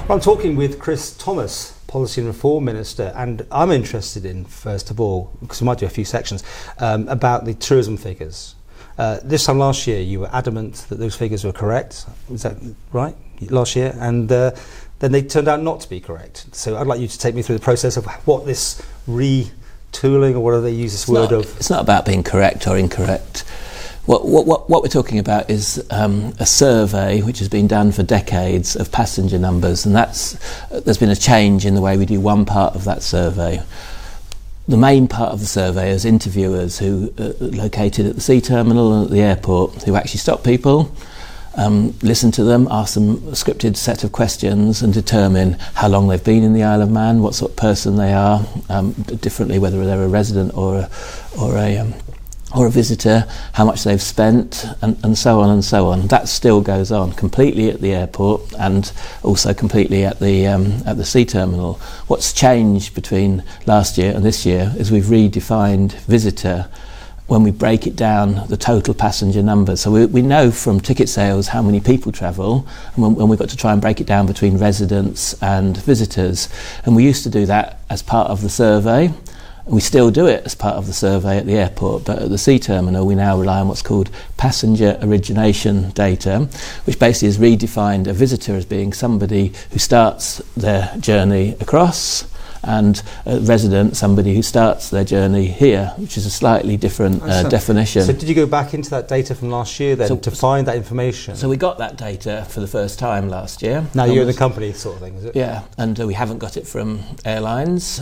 Well, I'm talking with Chris Thomas, Policy and Reform Minister, and I'm interested in, first of all, because we might do a few sections, about the tourism figures. This time last year, you were adamant that those figures were correct. Is that right? Last year? And then they turned out not to be correct. So I'd like you to take me through the process of what this retooling, or whatever they use this word of. It's not about being correct or incorrect. What we're talking about is a survey which has been done for decades of passenger numbers, and there's been a change in the way we do one part of that survey. The main part of the survey is interviewers who are located at the sea terminal and at the airport, who actually stop people, listen to them, ask them a scripted set of questions and determine how long they've been in the Isle of Man, what sort of person they are, differently whether they're a resident or a visitor, how much they've spent, and so on and so on. That still goes on completely at the airport and also completely at the sea terminal. What's changed between last year and this year is we've redefined visitor when we break it down, the total passenger numbers. So we know from ticket sales how many people travel, and when we've got to try and break it down between residents and visitors. And we used to do that as part of the survey. We still do it as part of the survey at the airport, but at the sea terminal we now rely on what's called passenger origination data, which basically has redefined a visitor as being somebody who starts their journey across, and a resident, somebody who starts their journey here, which is a slightly different definition. So did you go back into that data from last year then to find that information? So we got that data for the first time last year. Now you're in the company sort of thing, is it? Yeah, and we haven't got it from airlines.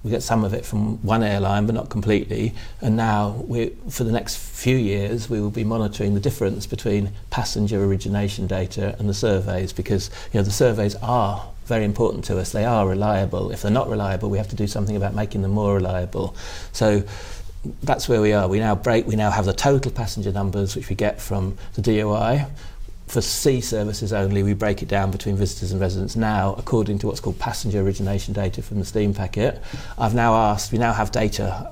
We get some of it from one airline, but not completely. And now, for the next few years, we will be monitoring the difference between passenger origination data and the surveys, because the surveys are very important to us. They are reliable. If they're not reliable, we have to do something about making them more reliable. So that's where we are. We now have the total passenger numbers which we get from the DOI. For sea services only, we break it down between visitors and residents now according to what's called passenger origination data from the steam packet. We now have data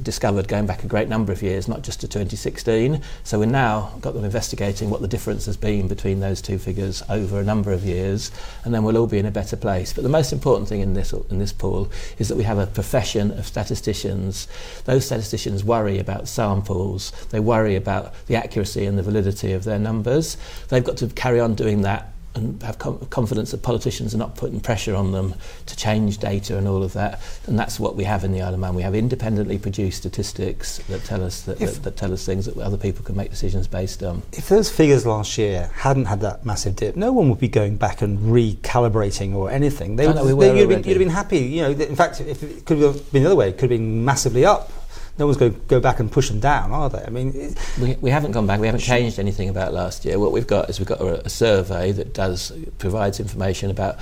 discovered going back a great number of years, not just to 2016. So we've now got them investigating what the difference has been between those two figures over a number of years, and then we'll all be in a better place. But the most important thing in this, Paul, is that we have a profession of statisticians. Those statisticians worry about samples. They worry about the accuracy and the validity of their numbers. They've got to carry on doing that and have confidence that politicians are not putting pressure on them to change data and all of that. And that's what we have in the Isle of Man. We have independently produced statistics that tell us that tell us things that other people can make decisions based on. If those figures last year hadn't had that massive dip, no one would be going back and recalibrating or anything. You'd have been happy. In fact, if it could have been the other way, it could have been massively up. No one's going to go back and push them down, are they? I mean, we haven't gone back. We haven't changed anything about last year. What we've got is a survey that provides information about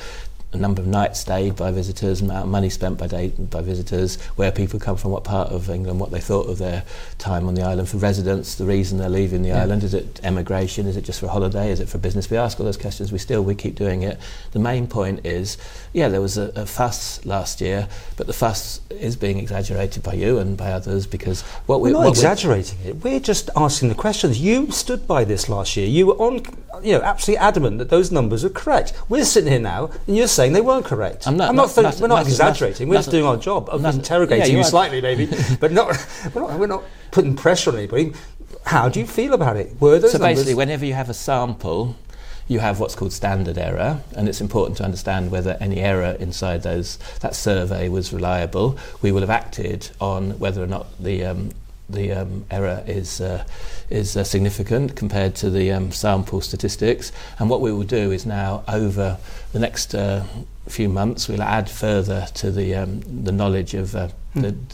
the number of nights stayed by visitors, amount of money spent by visitors, where people come from, what part of England, what they thought of their time on the island. For residents, the reason they're leaving the island, is it emigration, is it just for a holiday, is it for business? We ask all those questions, we keep doing it. The main point is, there was a fuss last year, but the fuss is being exaggerated by you and by others, because we're not exaggerating it, we're just asking the questions. You stood by this last year, you were absolutely adamant that those numbers are correct. We're sitting here now and you're saying they weren't correct. We're not exaggerating. We're just doing our job of interrogating you slightly, maybe, but we're not putting pressure on anybody. How do you feel about it? Were those numbers? Basically, whenever you have a sample, you have what's called standard error, and it's important to understand whether any error inside that survey was reliable. We will have acted on whether or not the error is significant compared to the sample statistics. And what we will do is now, over the next few months, we'll add further to the knowledge of the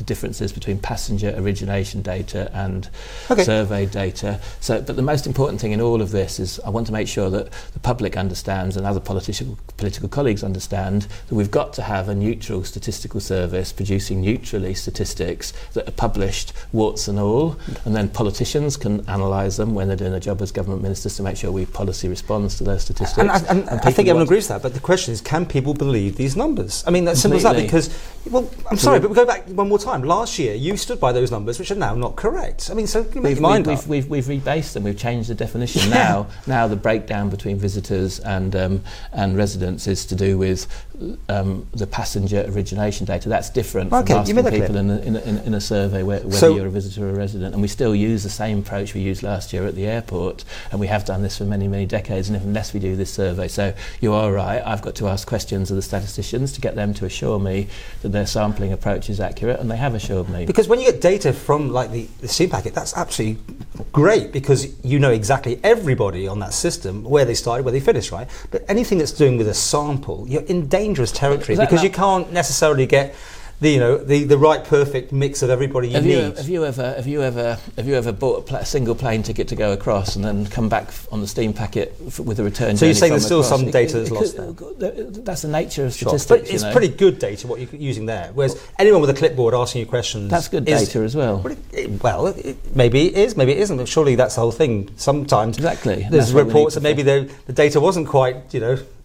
differences between passenger origination data and survey data. But the most important thing in all of this is I want to make sure that the public understands and other political colleagues understand that we've got to have a neutral statistical service producing neutrally statistics that are published warts and all, and then politicians can analyse them when they're doing their job as government ministers to make sure policy responds to those statistics. And I think everyone agrees with that, but the question is, can people believe these numbers. I mean, that's simple as that, because, well, I'm sorry, but we go back one more time. Last year, you stood by those numbers, which are now not correct. I mean, so make your mind up. We've rebased them. We've changed the definition. Now the breakdown between visitors and residents is to do with the passenger origination data. That's different from asking people in a survey whether you're a visitor or a resident. And we still use the same approach we used last year at the airport, and we have done this for many, many decades, and unless we do this survey. So you are right, I've got to ask questions of the statisticians to get them to assure me that their sampling approach is accurate, and they have assured me. Because when you get data from like the SEEM packet, that's absolutely great, because you know exactly everybody on that system, where they started, where they finished, right? But anything that's doing with a sample, you're in dangerous territory, because you can't necessarily get the right perfect mix of everybody you need. Have you ever bought a single plane ticket to go across and then come back on the STEAM packet with a return? So you're saying there's still some data that's lost there? That's the nature of statistics. But it's pretty good data what you're using there. Whereas anyone with a clipboard asking you questions, that's good data as well. Maybe it is, maybe it isn't. But surely that's the whole thing. Sometimes there's reports that maybe the data wasn't quite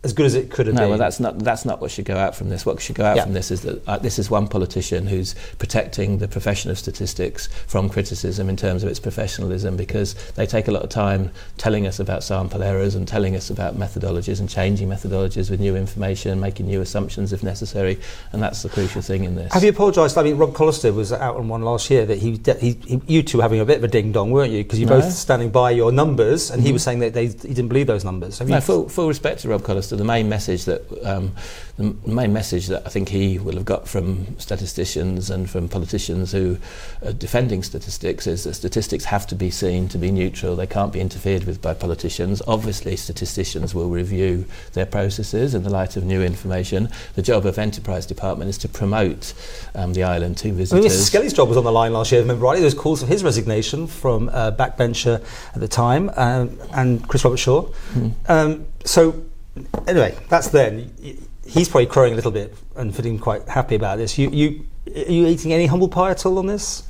as good as it could have been. No, well, that's not what should go out from this. What should go out from this is that this is one politician who's protecting the profession of statistics from criticism in terms of its professionalism, because they take a lot of time telling us about sample errors and telling us about methodologies and changing methodologies with new information, making new assumptions if necessary, and that's the crucial thing in this. Have you apologised? I mean, Rob Collister was out on one last year that you two were having a bit of a ding-dong, weren't you? Because you're both standing by your numbers, and he was saying that he didn't believe those numbers. Full respect to Rob Collister. The main message that I think he will have got from statisticians and from politicians who are defending statistics is that statistics have to be seen to be neutral. They can't be interfered with by politicians. Obviously, statisticians will review their processes in the light of new information. The job of Enterprise Department is to promote the island to visitors. I mean, Mr. Skelly's job was on the line last year, remember rightly. There was calls for his resignation from backbencher at the time, and Chris Robert Shaw. So anyway, that's then. He's probably crowing a little bit and feeling quite happy about this. Are you eating any humble pie at all on this?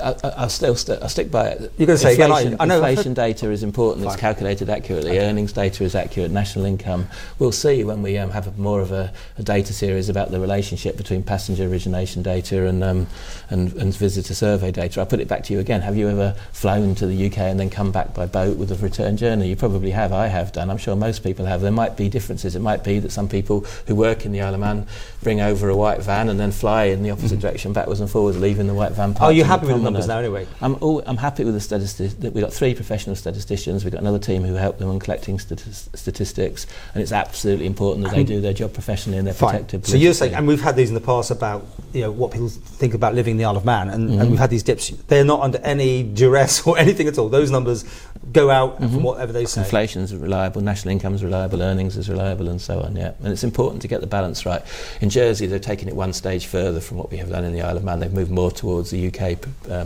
I'll stick by it. You're going to say again, I know inflation data is important. It's calculated accurately. Earnings data is accurate. National income. We'll see when we have more of a data series about the relationship between passenger origination data and visitor survey data. I'll put it back to you again. Have you ever flown to the UK and then come back by boat with a return journey? You probably have. I have done. I'm sure most people have. There might be differences. It might be that some people who work in the Isle of Man bring over a white van and then fly in the opposite direction, backwards and forwards, leaving the white van. Are you happy with the numbers now anyway? I'm happy with the statistics. We've got 3 professional statisticians. We've got another team who help them on collecting statistics, and it's absolutely important that they do their job professionally and they're protected. So you're saying, and we've had these in the past about what people think about living in the Isle of Man, and we've had these dips. They're not under any duress or anything at all. Those numbers go out from whatever they say. Inflation's reliable, national income's reliable, earnings is reliable, and so on. Yeah, and it's important to get the balance right. In Jersey, they've taken it one stage further from what we have done in the Isle of Man. They've moved more towards the UK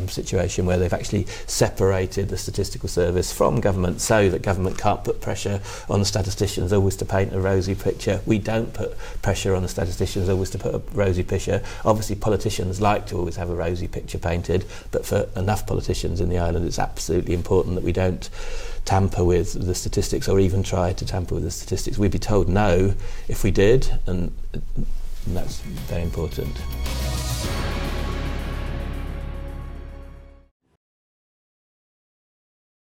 situation, where they've actually separated the statistical service from government, so that government can't put pressure on the statisticians always to paint a rosy picture. We don't put pressure on the statisticians always to put a rosy picture. Obviously, politicians like to always have a rosy picture painted, but for enough politicians in the island, it's absolutely important that we don't tamper with the statistics or even try to tamper with the statistics. We'd be told no if we did, and that's very important.